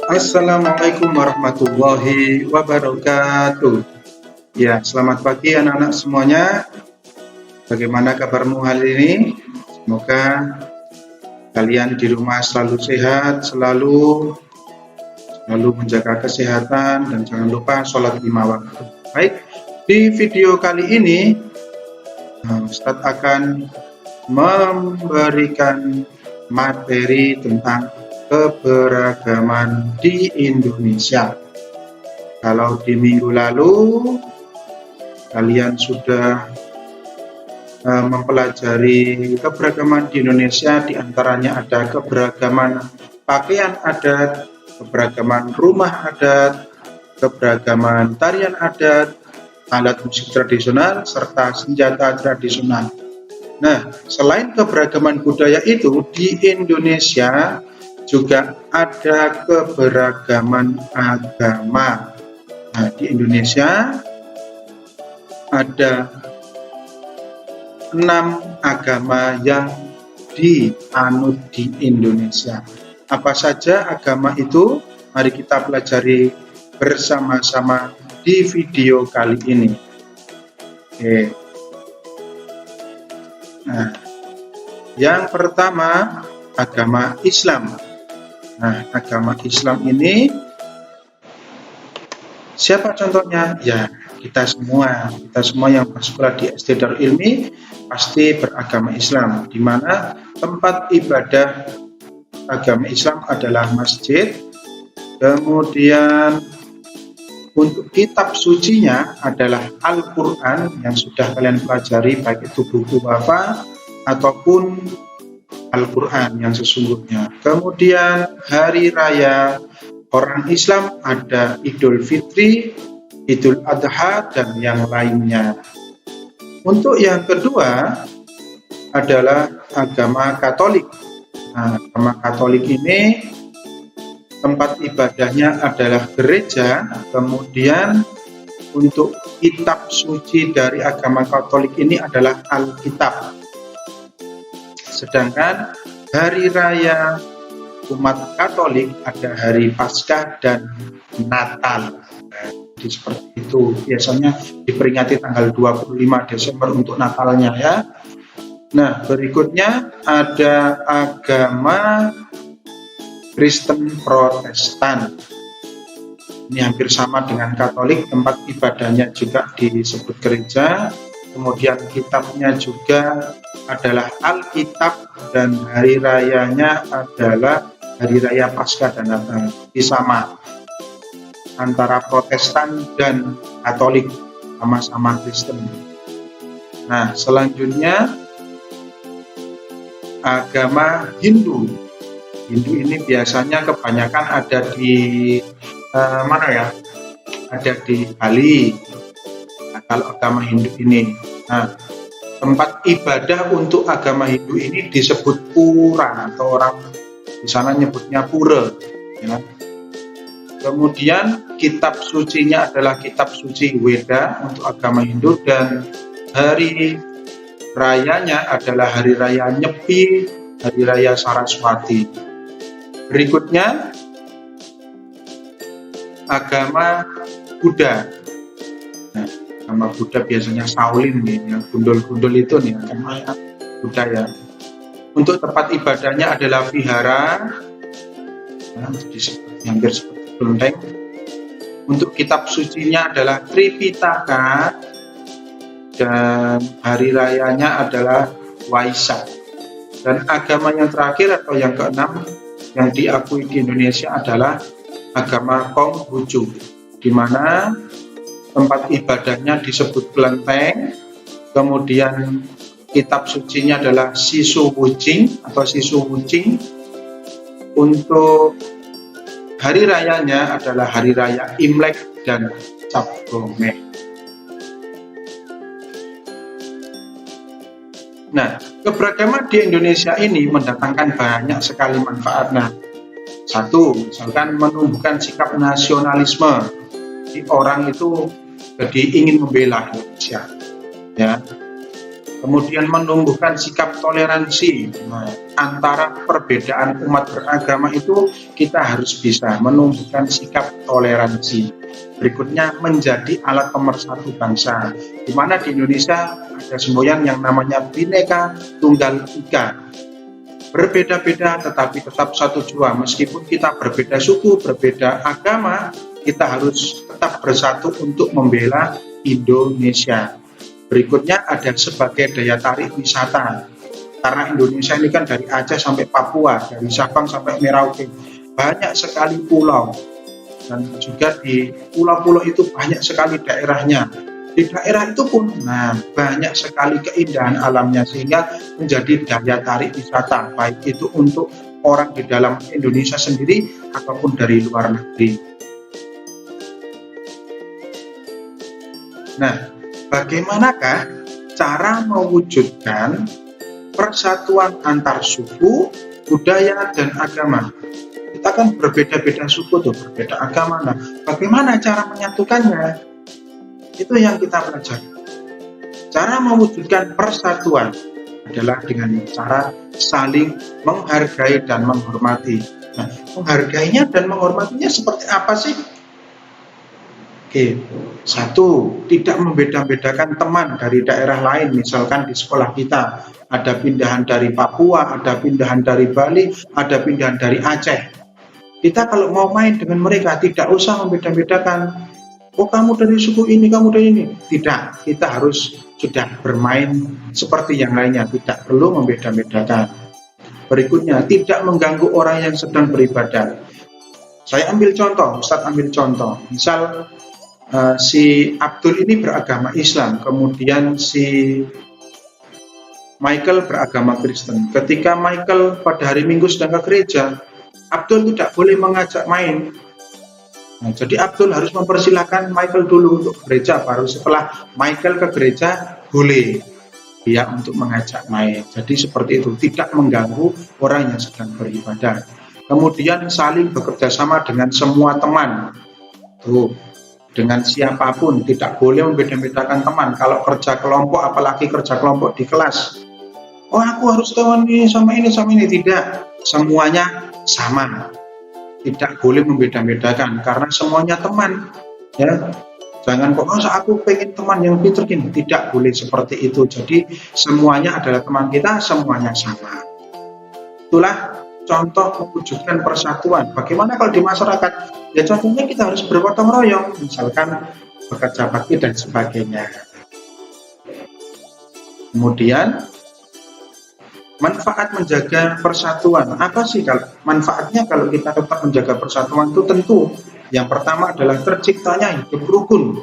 Assalamualaikum warahmatullahi wabarakatuh. Ya, selamat pagi anak-anak semuanya. Bagaimana kabarmu hari ini? Semoga kalian di rumah selalu sehat, selalu menjaga kesehatan, dan jangan lupa sholat 5 waktu. Baik, di video kali ini Ustadz akan memberikan materi tentang keberagaman di Indonesia. Kalau di minggu lalu kalian sudah mempelajari keberagaman di Indonesia, diantaranya ada keberagaman pakaian adat, keberagaman rumah adat, keberagaman tarian adat, alat musik tradisional, serta senjata tradisional. Nah, selain keberagaman budaya itu, di Indonesia juga ada keberagaman agama. Nah, di Indonesia ada 6 agama yang dianut di Indonesia. Apa saja agama itu? Mari kita pelajari bersama-sama di video kali ini. Oke. Nah, yang pertama agama Islam. Nah, agama Islam ini siapa contohnya? Ya, kita semua yang bersekolah di SD Darul Ilmi pasti beragama Islam, di mana tempat ibadah agama Islam adalah masjid. Kemudian untuk kitab sucinya adalah Al-Quran yang sudah kalian pelajari, baik itu buku wafa ataupun Al-Quran yang sesungguhnya. Kemudian hari raya orang Islam ada Idul Fitri, Idul Adha, dan yang lainnya. Untuk yang kedua adalah agama Katolik. Nah, agama Katolik ini tempat ibadahnya adalah gereja. Kemudian untuk kitab suci dari agama Katolik ini adalah Alkitab. Sedangkan hari raya umat Katolik ada hari Paskah dan Natal. Jadi seperti itu, biasanya diperingati tanggal 25 Desember untuk Natalnya ya. Nah, berikutnya ada agama Kristen Protestan. Ini hampir sama dengan Katolik, tempat ibadahnya juga disebut gereja. Kemudian kitabnya juga adalah Alkitab, dan hari rayanya adalah hari raya Paskah dan Natal. Ini sama antara Protestan dan Katolik, sama-sama Kristen. Nah, selanjutnya agama Hindu. Hindu ini biasanya kebanyakan ada di mana ya? Ada di Bali. Nah, kalau agama Hindu ini, nah, tempat ibadah untuk agama Hindu ini disebut pura, atau orang di sana nyebutnya pura. Ya. Kemudian kitab sucinya adalah kitab suci Weda untuk agama Hindu, dan hari rayanya adalah hari raya Nyepi, hari raya Saraswati. Berikutnya agama Buddha. Nah, agama Buddha biasanya Shaolin nih, yang gundul-gundul itu nih agama Buddha ya. Untuk tempat ibadahnya adalah vihara, nah, hampir seperti kelenteng. Untuk kitab sucinya adalah Tripitaka, dan hari rayanya adalah Waisak. Dan agama yang terakhir atau yang keenam yang diakui di Indonesia adalah agama Konghucu, di mana tempat ibadahnya disebut kelenteng. Kemudian kitab sucinya adalah Sisu Wuching atau Sisu Wuching. Untuk hari rayanya adalah hari raya Imlek dan Cap Gomeh. Nah, keberagaman di Indonesia ini mendatangkan banyak sekali manfaat. Nah, satu, misalkan menumbuhkan sikap nasionalisme. Jadi orang itu jadi ingin membela Indonesia. Ya. kemudian menumbuhkan sikap toleransi. Nah, antara perbedaan umat beragama itu kita harus bisa menumbuhkan sikap toleransi. Berikutnya, menjadi alat pemersatu bangsa, di mana di Indonesia ada semboyan yang namanya Bhinneka Tunggal Ika. Berbeda-beda tetapi tetap satu jua. Meskipun kita berbeda suku, berbeda agama, kita harus tetap bersatu untuk membela Indonesia. Berikutnya ada sebagai daya tarik wisata. Karena Indonesia ini kan dari Aceh sampai Papua, dari Sabang sampai Merauke, banyak sekali pulau. Dan juga di pulau-pulau itu banyak sekali daerahnya. Di daerah itu pun banyak sekali keindahan alamnya, sehingga menjadi daya tarik wisata, baik itu untuk orang di dalam Indonesia sendiri ataupun dari luar negeri. Nah, bagaimanakah cara mewujudkan persatuan antar suku, budaya, dan agama? Kita kan berbeda-beda suku tuh, berbeda agama. Nah, bagaimana cara menyatukannya? Itu yang kita pelajari. Cara mewujudkan persatuan adalah dengan cara saling menghargai dan menghormati. Nah, menghargainya dan menghormatinya seperti apa sih? Oke, satu, tidak membeda-bedakan teman dari daerah lain. Misalkan di sekolah kita ada pindahan dari Papua, ada pindahan dari Bali, ada pindahan dari Aceh. Kita kalau mau main dengan mereka tidak usah membeda-bedakan. Oh, kamu dari suku ini, kamu dari ini. Tidak, kita harus sudah bermain seperti yang lainnya, tidak perlu membeda-bedakan. Berikutnya, tidak mengganggu orang yang sedang beribadah. Saya ambil contoh, Ustadz ambil contoh. Misal si Abdul ini beragama Islam, kemudian si Michael beragama Kristen. Ketika Michael pada hari Minggu sedang ke gereja, Abdul tidak boleh mengajak main. Nah, jadi Abdul harus mempersilahkan Michael dulu untuk gereja, baru setelah Michael ke gereja boleh dia untuk mengajak main. Jadi seperti itu, tidak mengganggu orang yang sedang beribadah. Kemudian saling bekerja sama dengan semua teman. Tuh, dengan siapapun, tidak boleh membeda-bedakan teman. Kalau kerja kelompok, apalagi kerja kelompok di kelas, oh aku harus tahu ini sama ini sama ini. Tidak, semuanya sama. Tidak boleh membeda-bedakan karena semuanya teman, ya. Jangan kok aku pengen teman yang pintar gini, tidak boleh seperti itu. Jadi semuanya adalah teman kita, semuanya sama. Itulah contoh mewujudkan persatuan. Bagaimana kalau di masyarakat? Ya contohnya kita harus bergotong royong, misalkan bekerja bakti dan sebagainya. Kemudian manfaat menjaga persatuan. Apa sih kalau manfaatnya kalau kita tetap menjaga persatuan? Itu tentu yang pertama adalah terciptanya hidup rukun.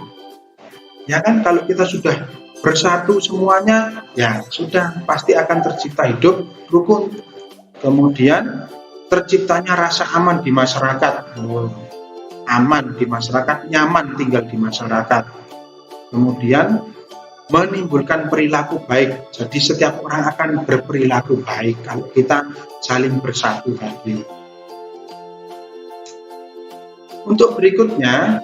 Ya kan, kalau kita sudah bersatu semuanya, ya sudah pasti akan tercipta hidup rukun. Kemudian terciptanya rasa aman di masyarakat. Aman di masyarakat, nyaman tinggal di masyarakat. Kemudian menimbulkan perilaku baik. Jadi setiap orang akan berperilaku baik kalau kita saling bersatu tadi. Untuk berikutnya,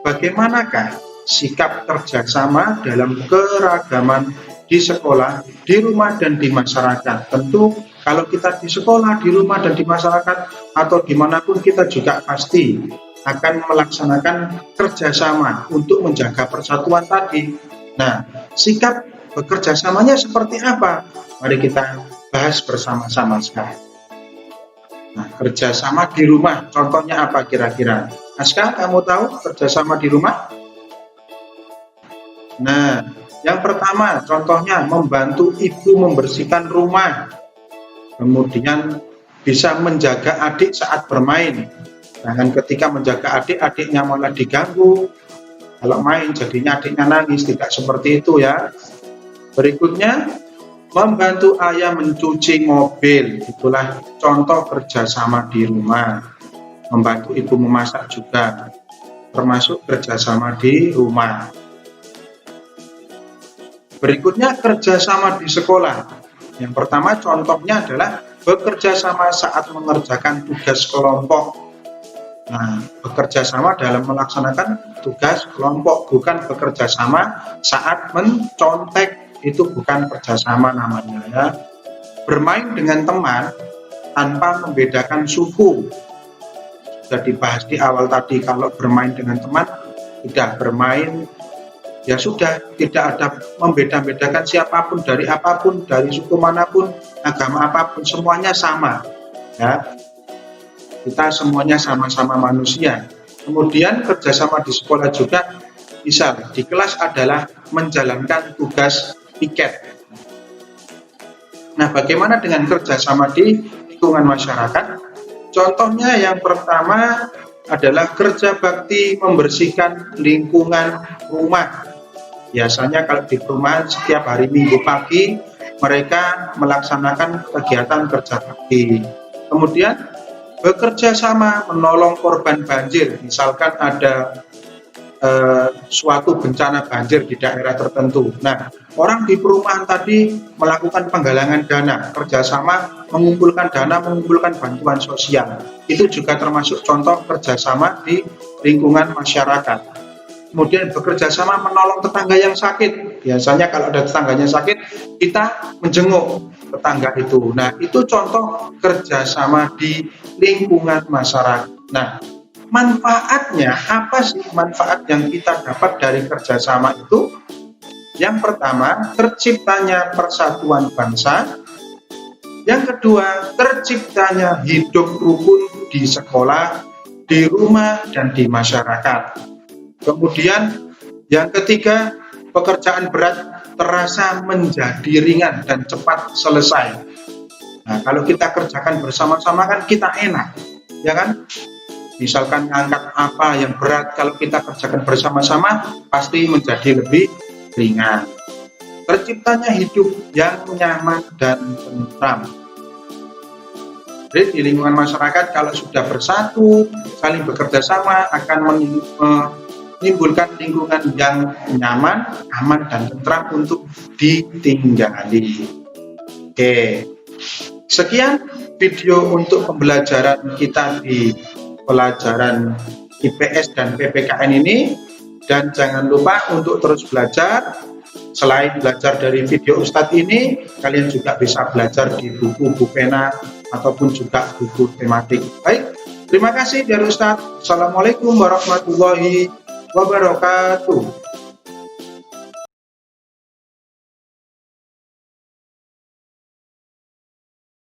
bagaimanakah sikap kerjasama dalam keragaman di sekolah, di rumah, dan di masyarakat? Tentu kalau kita di sekolah, di rumah, dan di masyarakat, atau dimanapun kita juga pasti akan melaksanakan kerjasama untuk menjaga persatuan tadi. Nah, sikap bekerja samanya seperti apa? Mari kita bahas bersama-sama sekarang. Nah, kerjasama di rumah, contohnya apa kira-kira? Aska, kamu tahu kerjasama di rumah? Nah, yang pertama contohnya membantu ibu membersihkan rumah. Kemudian bisa menjaga adik saat bermain. Jangan ketika menjaga adik, adiknya malah diganggu. Kalau main jadinya adiknya nangis, tidak seperti itu ya. Berikutnya, membantu ayah mencuci mobil. Itulah contoh kerjasama di rumah. Membantu ibu memasak juga, termasuk kerjasama di rumah. Berikutnya, kerjasama di sekolah. Yang pertama contohnya adalah bekerja sama saat mengerjakan tugas kelompok. Nah, bekerja sama dalam melaksanakan tugas kelompok, bukan bekerja sama saat mencontek. itu bukan kerjasama namanya ya. Bermain dengan teman tanpa membedakan suku. Sudah dibahas di awal tadi, kalau bermain dengan teman, sudah bermain, ya sudah, tidak ada membeda-bedakan siapapun, dari apapun, dari suku manapun, agama apapun, semuanya sama. Ya, kita semuanya sama-sama manusia. Kemudian kerjasama di sekolah juga, misal di kelas adalah menjalankan tugas piket. Nah, bagaimana dengan kerjasama di lingkungan masyarakat? Contohnya yang pertama adalah kerja bakti membersihkan lingkungan rumah. Biasanya kalau di perumahan setiap hari Minggu pagi mereka melaksanakan kegiatan kerja bakti. Kemudian bekerja sama menolong korban banjir. Misalkan ada suatu bencana banjir di daerah tertentu. Nah, orang di perumahan tadi melakukan penggalangan dana, kerjasama mengumpulkan dana, mengumpulkan bantuan sosial. Itu juga termasuk contoh kerjasama di lingkungan masyarakat. Kemudian bekerja sama menolong tetangga yang sakit. Biasanya kalau ada tetangganya sakit, kita menjenguk tetangga itu. Nah, itu contoh kerjasama di lingkungan masyarakat. Nah, manfaatnya apa sih, manfaat yang kita dapat dari kerjasama itu? Yang pertama, terciptanya persatuan bangsa. Yang kedua, terciptanya hidup rukun di sekolah, di rumah, dan di masyarakat. Kemudian yang ketiga, pekerjaan berat terasa menjadi ringan dan cepat selesai. Nah, kalau kita kerjakan bersama-sama kan kita enak, ya kan? Misalkan ngangkat apa yang berat, kalau kita kerjakan bersama-sama pasti menjadi lebih ringan. Terciptanya hidup yang nyaman dan tentram. Jadi di lingkungan masyarakat kalau sudah bersatu, saling bekerja sama, akan menimbulkan lingkungan yang nyaman, aman, dan tentram untuk ditinggali. Oke, sekian video untuk pembelajaran kita di pelajaran IPS dan PPKN ini, dan jangan lupa untuk terus belajar. Selain belajar dari video Ustadz ini, kalian juga bisa belajar di buku pena ataupun juga buku tematik. Baik, terima kasih dari Ustadz. Assalamualaikum warahmatullahi wabarakatuh.